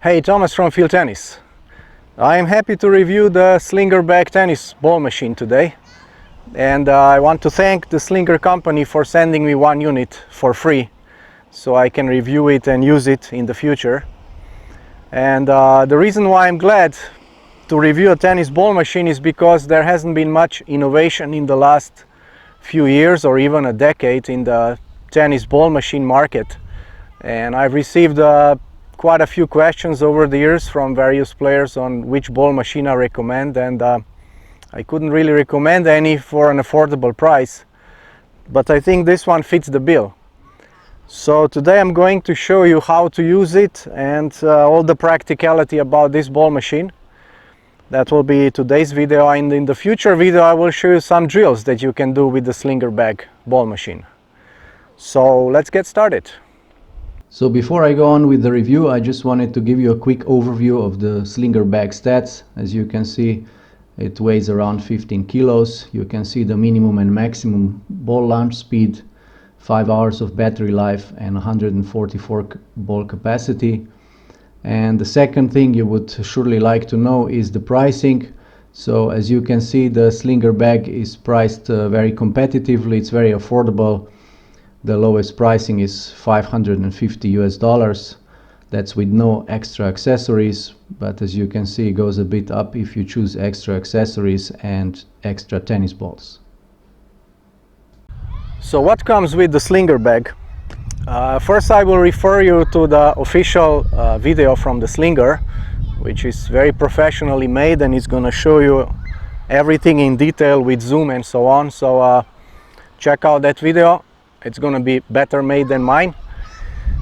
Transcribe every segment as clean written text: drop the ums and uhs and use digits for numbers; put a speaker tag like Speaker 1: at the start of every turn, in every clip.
Speaker 1: Hey, Thomas from Field Tennis. I am happy to review the Slinger Bag tennis ball machine today, and I want to thank the Slinger company for sending me one unit for free so I can review it and use it in the future. And the reason why I'm glad to review a tennis ball machine is because there hasn't been much innovation in the last few years or even a decade in the tennis ball machine market. And I've received quite a few questions over the years from various players on which ball machine I recommend, and I couldn't really recommend any for an affordable price, but I think this one fits the bill. So today I'm going to show you how to use it and all the practicality about this ball machine. That will be today's video, and in the future video I will show you some drills that you can do with the Slinger Bag ball machine. So let's get started.
Speaker 2: So before I go on with the review, I just wanted to give you a quick overview of the Slinger Bag stats. As you can see, it weighs around 15 kilos. You can see the minimum and maximum ball launch speed, 5 hours of battery life, and 144 ball capacity. And the second thing you would surely like to know is the pricing. So as you can see, the Slinger Bag is priced very competitively. It's very affordable. The lowest pricing is $550. That's with no extra accessories, but as you can see, it goes a bit up if you choose extra accessories and extra tennis balls.
Speaker 1: So what comes with the Slinger Bag? First I will refer you to the official video from the Slinger, which is very professionally made, and it's gonna show you everything in detail with zoom and so on. So check out that video. It's gonna be better made than mine.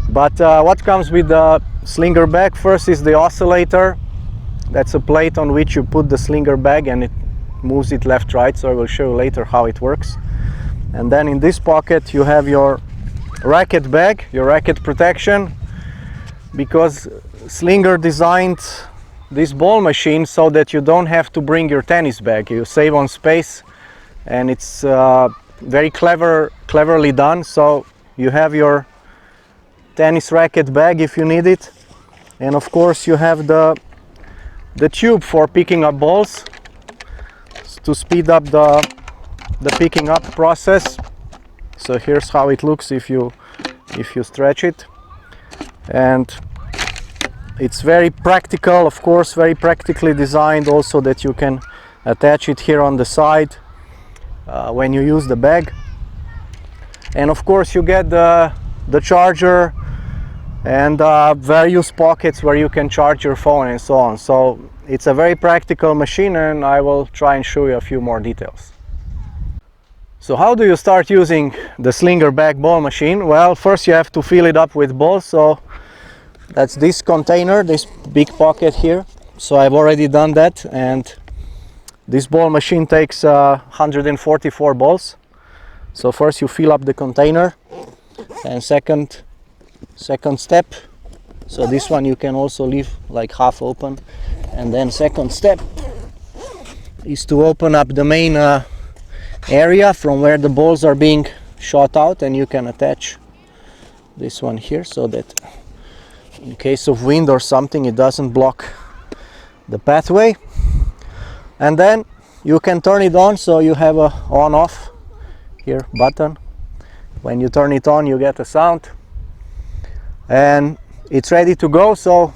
Speaker 1: But what comes with the Slinger Bag? First is the oscillator. That's a plate on which you put the Slinger Bag and it moves it left right, so I will show you later how it works. And then in this pocket you have your racket bag, your racket protection, because Slinger designed this ball machine so that you don't have to bring your tennis bag. You save on space, and it's very cleverly done. So you have your tennis racket bag if you need it, and of course you have the tube for picking up balls to speed up the picking up process. So here's how it looks if you stretch it, and it's very practical, of course, very practically designed also, that you can attach it here on the side when you use the bag. And of course you get the charger and various pockets where you can charge your phone and so on. So it's a very practical machine, and I will try and show you a few more details. So how do you start using the Slinger Bag ball machine? Well, first you have to fill it up with balls. So that's this container, this big pocket here. So I've already done that, and this ball machine takes 144 balls. So first you fill up the container, and second step, so this one you can also leave like half open, and then second step is to open up the main area from where the balls are being shot out, and you can attach this one here so that in case of wind or something it doesn't block the pathway. And then you can turn it on, so you have a on off here button. When you turn it on you get a sound and it's ready to go. So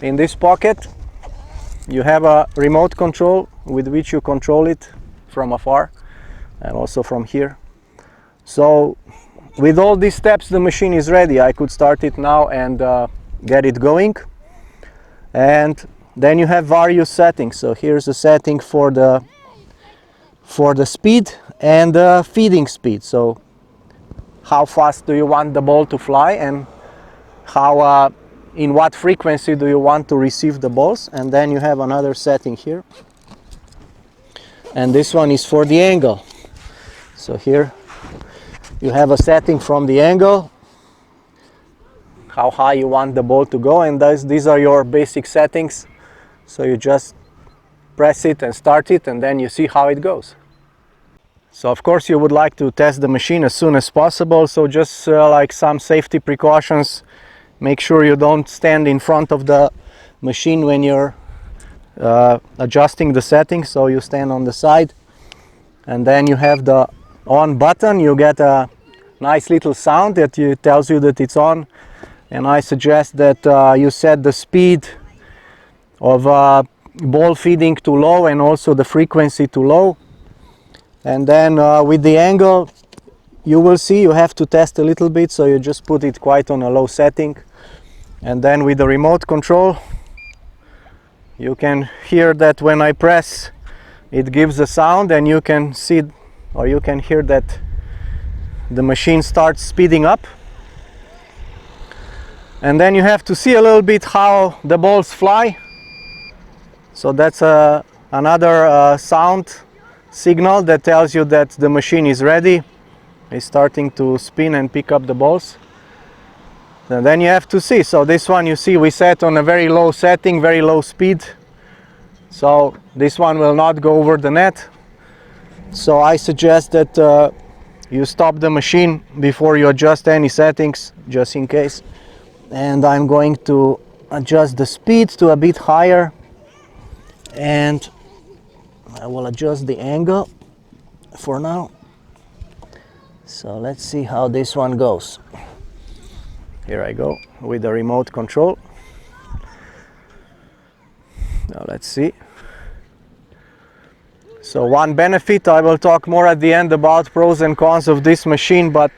Speaker 1: in this pocket you have a remote control with which you control it from afar and also from here. So with all these steps the machine is ready. I could start it now and get it going. And then you have various settings. So here's a setting for the speed and the feeding speed. So how fast do you want the ball to fly, and how in what frequency do you want to receive the balls. And then you have another setting here, and this one is for the angle. So here you have a setting from the angle, how high you want the ball to go, and these are your basic settings. So you just press it and start it, and then you see how it goes. So of course you would like to test the machine as soon as possible. So just like some safety precautions, Make sure you don't stand in front of the machine when you're adjusting the settings, so you stand on the side, and then you have the on button. You get a nice little sound that tells you that it's on, and I suggest that you set the speed of ball feeding to low and also the frequency to low. And then with the angle, you will see you have to test a little bit, so you just put it quite on a low setting. And then with the remote control, you can hear that when I press, it gives a sound, and you can see, or you can hear that the machine starts speeding up. And then you have to see a little bit how the balls fly. So that's another sound signal that tells you that the machine is ready. It's starting to spin and pick up the balls. And then you have to see. So this one, you see, we set on a very low setting, very low speed. So this one will not go over the net. So I suggest that you stop the machine before you adjust any settings, just in case. And I'm going to adjust the speed to a bit higher, and I will adjust the angle for now. So let's see how this one goes. Here I go with the remote control. Now let's see. So one benefit, I will talk more at the end about pros and cons of this machine, but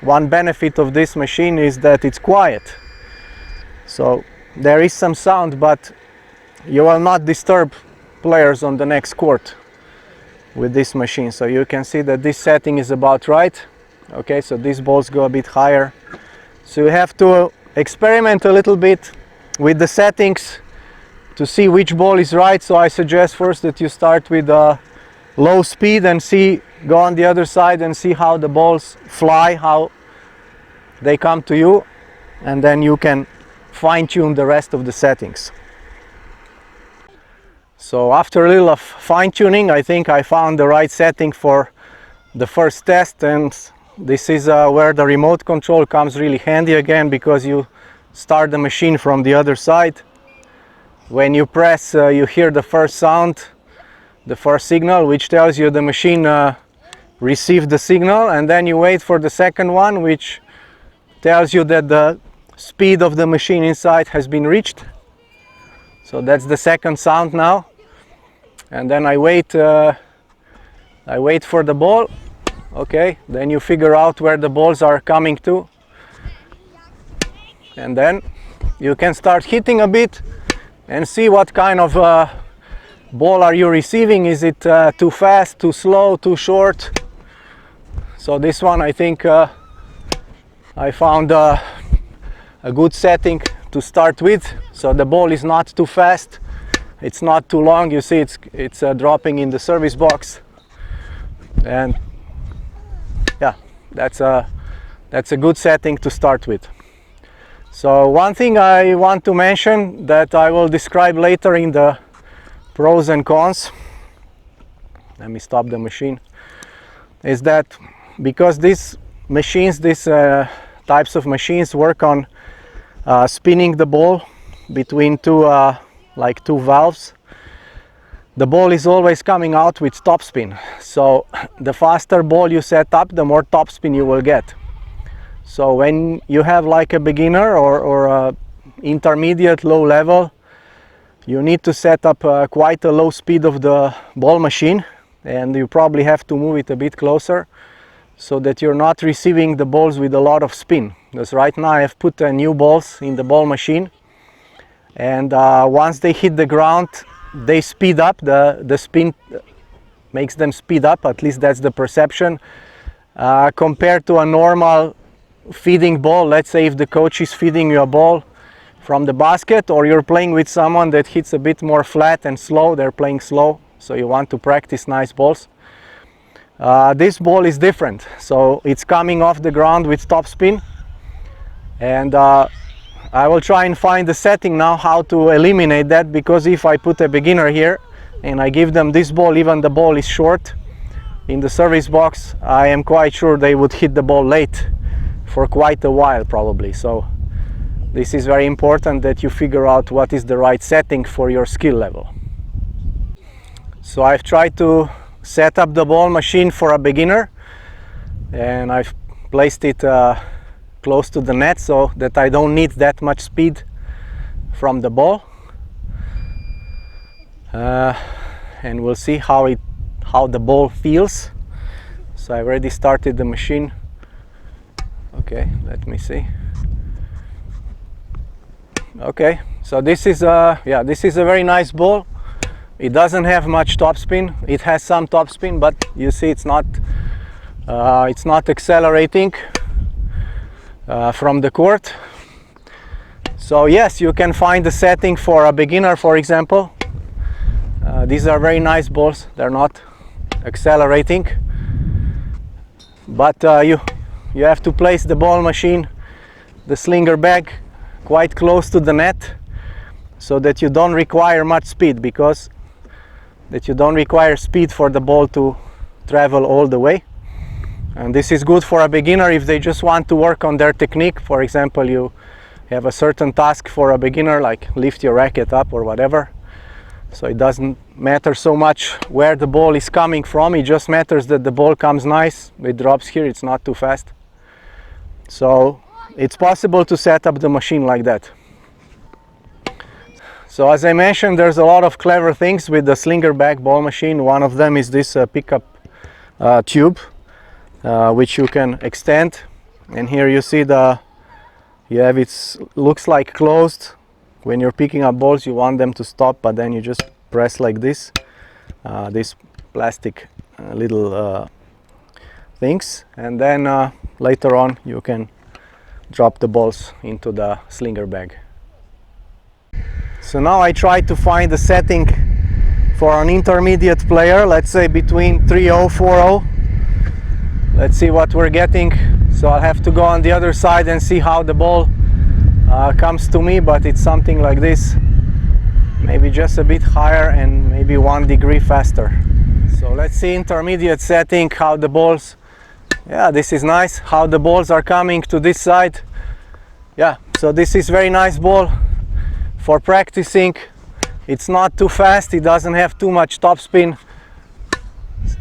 Speaker 1: one benefit of this machine is that it's quiet. So there is some sound, but you will not disturb players on the next court with this machine. So you can see that this setting is about right. Okay, so these balls go a bit higher. So you have to experiment a little bit with the settings to see which ball is right. So I suggest first that you start with low speed and go on the other side and see how the balls fly, how they come to you, and then you can fine-tune the rest of the settings. So after a little of fine-tuning, I think I found the right setting for the first test, and this is where the remote control comes really handy again, because you start the machine from the other side. When you press, you hear the first sound, the first signal, which tells you the machine received the signal, and then you wait for the second one, which tells you that the speed of the machine inside has been reached. So that's the second sound now. And then I wait for the ball. Okay, then you figure out where the balls are coming to, and then you can start hitting a bit and see what kind of ball are you receiving. Is it too fast, too slow, too short? So this one, I think I found a good setting to start with. So the ball is not too fast, it's not too long. You see it's dropping in the service box, and yeah, that's a good setting to start with. So one thing I want to mention that I will describe later in the pros and cons, let me stop the machine, is that because these machines, these types of machines work on spinning the ball between two valves, the ball is always coming out with topspin. So the faster ball you set up, the more topspin you will get. So when you have like a beginner or a intermediate low level, you need to set up quite a low speed of the ball machine, and you probably have to move it a bit closer so that you're not receiving the balls with a lot of spin. Because right now I have put new balls in the ball machine, and once they hit the ground, they speed up. The spin makes them speed up, at least that's the perception, compared to a normal feeding ball. Let's say if the coach is feeding you a ball from the basket, or you're playing with someone that hits a bit more flat and slow, they're playing slow, so you want to practice nice balls. This ball is different, so it's coming off the ground with topspin, and I will try and find the setting now how to eliminate that, because if I put a beginner here and I give them this ball, even the ball is short in the service box, I am quite sure they would hit the ball late for quite a while probably. So this is very important that you figure out what is the right setting for your skill level. So I've tried to set up the ball machine for a beginner, and I've placed it close to the net so that I don't need that much speed from the ball. And we'll see how the ball feels. So I already started the machine. Okay, let me see. Okay, so this is a very nice ball. It doesn't have much topspin. It has some topspin, but you see it's not accelerating from the court. So yes, you can find the setting for a beginner, for example. These are very nice balls. They're not accelerating, but you have to place the ball machine, the Slinger Bag, quite close to the net, so that you don't require much speed, because that you don't require speed for the ball to travel all the way. And this is good for a beginner if they just want to work on their technique. For example, you have a certain task for a beginner, like lift your racket up or whatever. So it doesn't matter so much where the ball is coming from, it just matters that the ball comes nice, it drops here, it's not too fast. So it's possible to set up the machine like that. So as I mentioned, there's a lot of clever things with the Slinger Bag ball machine. One of them is this pickup tube, which you can extend. And here you see it looks like closed. When you're picking up balls, you want them to stop, but then you just press like this, these plastic little things, and then later on you can drop the balls into the Slinger Bag. So now I try to find a setting for an intermediate player, let's say between 3-0, 4-0. Let's see what we're getting. So I'll have to go on the other side and see how the ball comes to me, but it's something like this, maybe just a bit higher and maybe 1 degree faster. So let's see intermediate setting, how the balls, yeah, this is nice, how the balls are coming to this side. Yeah, so this is very nice ball for practicing. It's not too fast, it doesn't have too much topspin.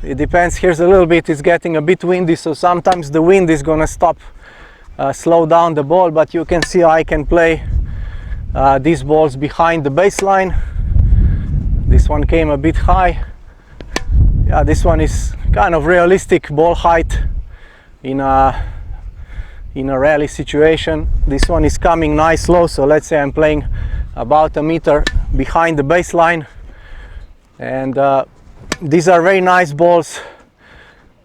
Speaker 1: It depends, here's a little bit, it's getting a bit windy, so sometimes the wind is gonna slow down the ball, but you can see I can play these balls behind the baseline. This one came a bit high. Yeah, this one is kind of realistic ball height in a rally situation. This one is coming nice low, so let's say I'm playing about a meter behind the baseline, and these are very nice balls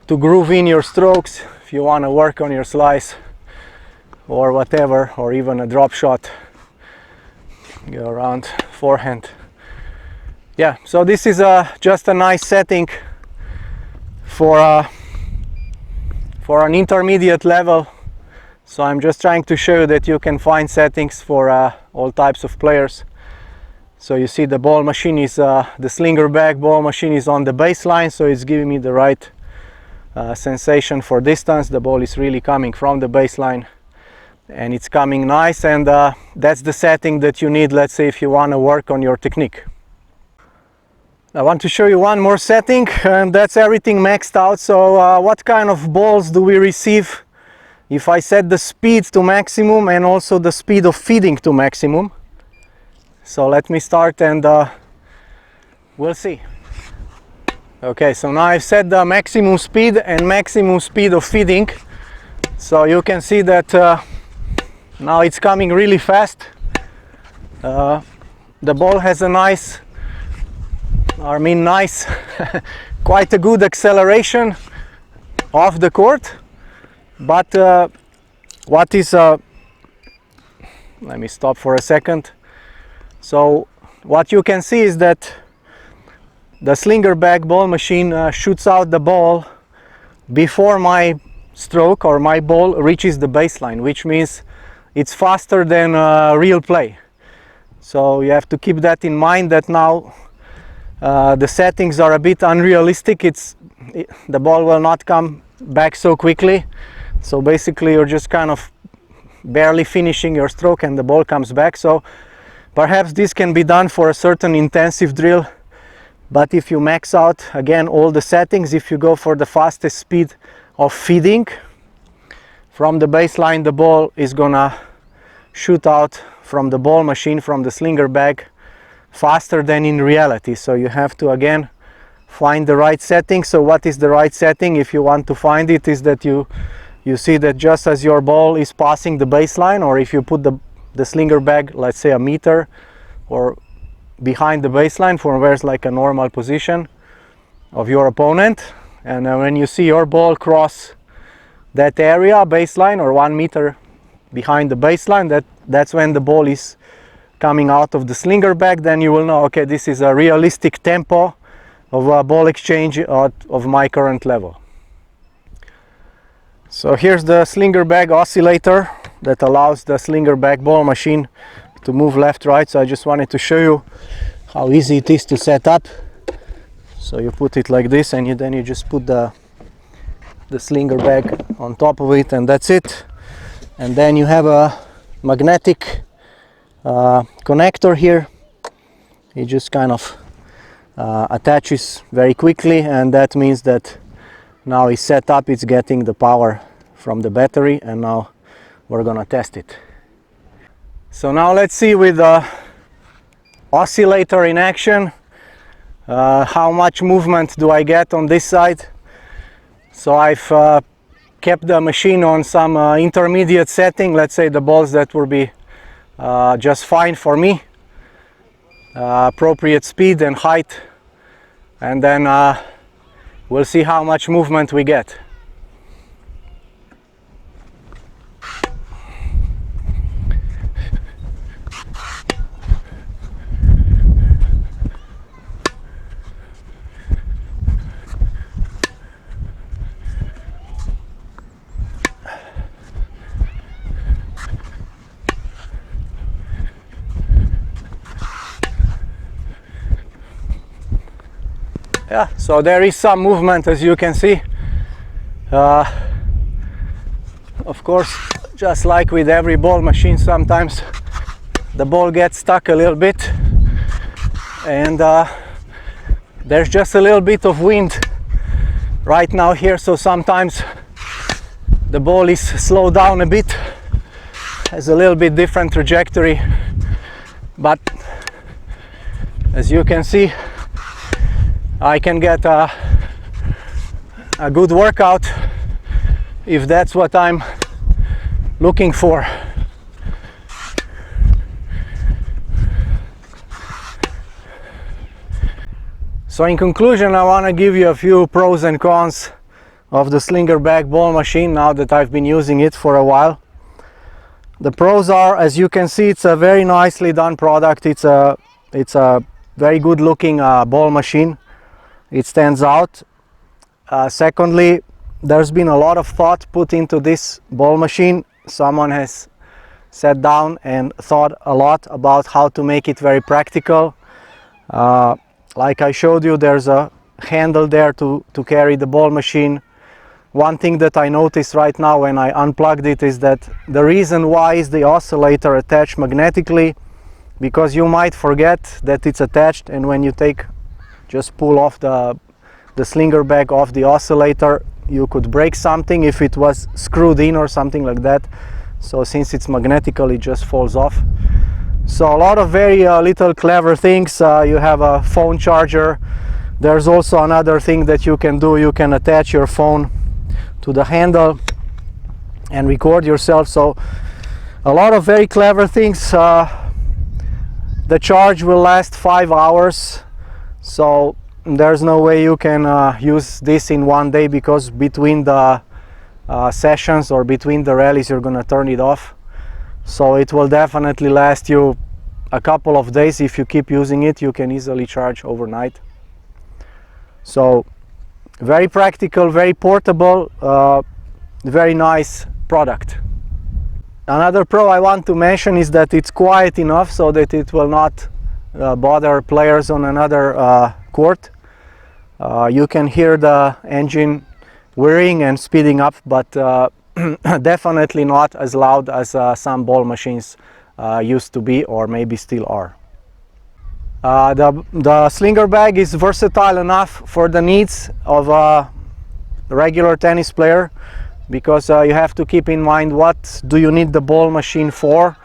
Speaker 1: to groove in your strokes if you want to work on your slice or whatever, or even a drop shot, go around forehand. Yeah, so this is just a nice setting for an intermediate level. So I'm just trying to show you that you can find settings for all types of players. So you see the ball machine is the Slinger Bag ball machine is on the baseline, so it's giving me the right sensation for distance. The ball is really coming from the baseline, and it's coming nice, and that's the setting that you need, let's say, if you want to work on your technique. I want to show you one more setting, and that's everything maxed out. So what kind of balls do we receive if I set the speed to maximum and also the speed of feeding to maximum? So let me start and we'll see. Okay, so now I've set the maximum speed and maximum speed of feeding. So you can see that now it's coming really fast. The ball has a nice, quite a good acceleration off the court. But what is, let me stop for a second. So what you can see is that the Slinger Bag ball machine shoots out the ball before my stroke or my ball reaches the baseline, which means it's faster than real play. So you have to keep that in mind, that now the settings are a bit unrealistic. The ball will not come back so quickly. So basically you're just kind of barely finishing your stroke and the ball comes back. So perhaps this can be done for a certain intensive drill, but if you max out again all the settings, if you go for the fastest speed of feeding from the baseline, the ball is gonna shoot out from the ball machine, from the Slinger bag, faster than in reality. So you have to again find the right setting. So what is the right setting? If you want to find it, is that you see that just as your ball is passing the baseline, or if you put the Slinger bag, let's say a meter or behind the baseline from where's like a normal position of your opponent, and when you see your ball cross that area, baseline, or 1 meter behind the baseline, that's when the ball is coming out of the Slinger bag. Then you will know, okay, this is a realistic tempo of a ball exchange of my current level. So here's the Slinger bag oscillator that allows the Slinger bag ball machine to move left, right. So I just wanted to show you how easy it is to set up. So you put it like this, and then you just put the Slinger bag on top of it, and that's it. And then you have a magnetic connector here. It just kind of attaches very quickly, and that means that now it's set up, it's getting the power from the battery, and now we're gonna test it. So now let's see with the oscillator in action, how much movement do I get on this side. So I've kept the machine on some intermediate setting, let's say the balls that will be just fine for me, appropriate speed and height, and then we'll see how much movement we get. Yeah, so there is some movement, as you can see. Of course, just like with every ball machine, sometimes the ball gets stuck a little bit, and there's just a little bit of wind right now here, so sometimes the ball is slowed down a bit, has a little bit different trajectory, but as you can see, I can get a good workout if that's what I'm looking for. So in conclusion, I want to give you a few pros and cons of the Slinger bag ball machine now that I've been using it for a while. The pros are, as you can see, it's a very nicely done product. It's a very good looking ball machine. It stands out. Secondly, there's been a lot of thought put into this ball machine. Someone has sat down and thought a lot about how to make it very practical. Like I showed you, there's a handle there to carry the ball machine. One thing that I noticed right now when I unplugged it is that the reason why is the oscillator attached magnetically, because you might forget that it's attached, and when you just pull off the Slinger bag off the oscillator, you could break something if it was screwed in or something like that. So since it's magnetical, it just falls off. So a lot of very little clever things. You have a phone charger. There's also another thing that you can do. You can attach your phone to the handle and record yourself. So a lot of very clever things. The charge will last 5 hours. So there's no way you can use this in one day, because between the sessions or between the rallies you're gonna turn it off. So it will definitely last you a couple of days. If you keep using it, you can easily charge overnight. So very practical, very portable, very nice product. Another pro I want to mention is that it's quiet enough so that it will not bother players on another court. You can hear the engine whirring and speeding up, but definitely not as loud as some ball machines used to be, or maybe still are. The Slinger Bag is versatile enough for the needs of a regular tennis player, because you have to keep in mind, what do you need the ball machine for?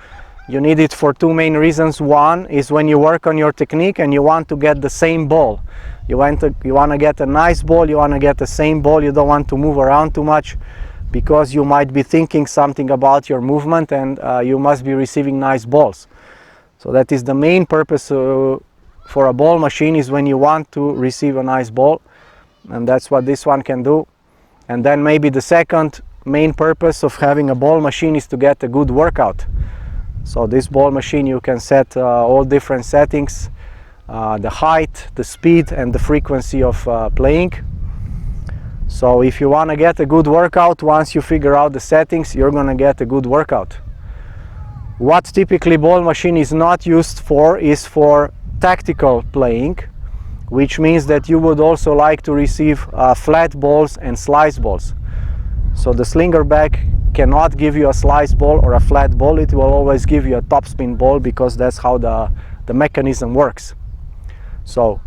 Speaker 1: You need it for two main reasons. One is when you work on your technique and you want to get the same ball. You want to get a nice ball, you want to get the same ball, you don't want to move around too much, because you might be thinking something about your movement, and you must be receiving nice balls. So that is the main purpose for a ball machine, is when you want to receive a nice ball, and that's what this one can do. And then maybe the second main purpose of having a ball machine is to get a good workout. So this ball machine, you can set all different settings, the height, the speed, and the frequency of playing. So if you want to get a good workout, once you figure out the settings, you're going to get a good workout. What typically ball machine is not used for is for tactical playing, which means that you would also like to receive flat balls and slice balls. So the Slinger Bag cannot give you a slice ball or a flat ball. It will always give you a topspin ball, because that's how the mechanism works. So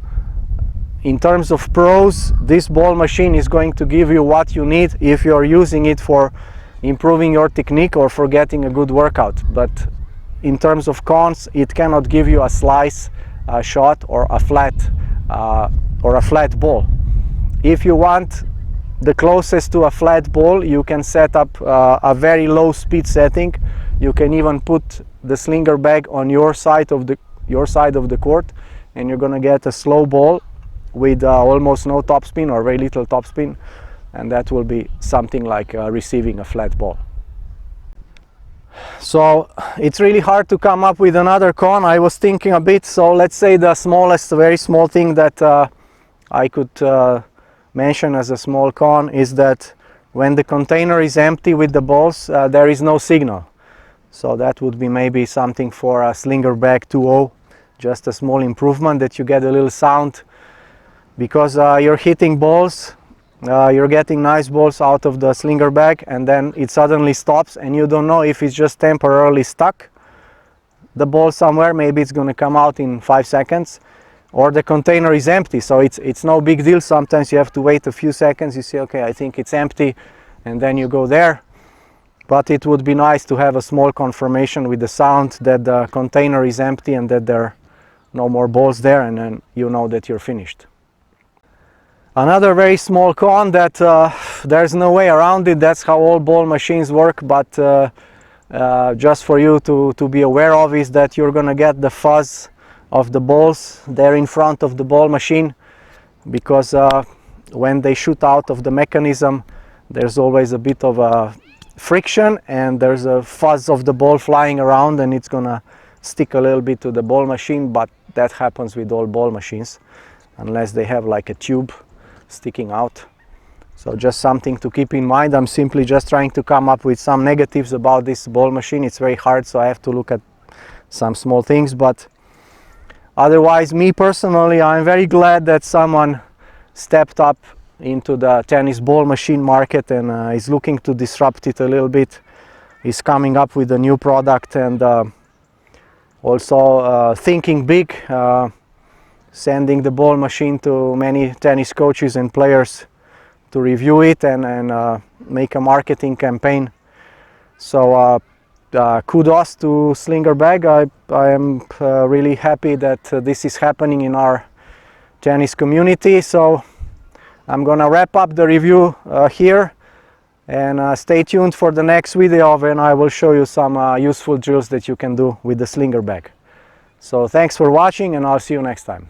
Speaker 1: in terms of pros, this ball machine is going to give you what you need if you're using it for improving your technique or for getting a good workout. But in terms of cons, it cannot give you a slice shot or a flat ball. If you want the closest to a flat ball, you can set up a very low speed setting. You can even put the Slinger Bag on your side of the court, and you're gonna get a slow ball with almost no topspin or very little topspin, and that will be something like receiving a flat ball. So it's really hard to come up with another con. I was thinking a bit, so let's say the smallest, very small thing that I could mention as a small con is that when the container is empty with the balls, there is no signal. So that would be maybe something for a Slinger Bag 2.0, just a small improvement, that you get a little sound, because you're hitting balls, you're getting nice balls out of the Slinger Bag, and then it suddenly stops, and you don't know if it's just temporarily stuck the ball somewhere, maybe it's going to come out in 5 seconds, or the container is empty. So it's no big deal. Sometimes you have to wait a few seconds, you say, okay, I think it's empty, and then you go there. But it would be nice to have a small confirmation with the sound that the container is empty and that there are no more balls there, and then you know that you're finished. Another very small con that there's no way around it, that's how all ball machines work, but just for you to be aware of, is that you're gonna get the fuzz of the balls there in front of the ball machine, because when they shoot out of the mechanism, there's always a bit of a friction, and there's a fuzz of the ball flying around, and it's gonna stick a little bit to the ball machine. But that happens with all ball machines, unless they have like a tube sticking out. So just something to keep in mind. I'm simply just trying to come up with some negatives about this ball machine. It's very hard, so I have to look at some small things, but otherwise, me personally, I'm very glad that someone stepped up into the tennis ball machine market and is looking to disrupt it a little bit, is coming up with a new product, and also thinking big, sending the ball machine to many tennis coaches and players to review it and make a marketing campaign. So kudos to Slinger Bag. I am really happy that this is happening in our tennis community. So I'm gonna wrap up the review here, and stay tuned for the next video when I will show you some useful drills that you can do with the Slinger Bag. So thanks for watching, and I'll see you next time.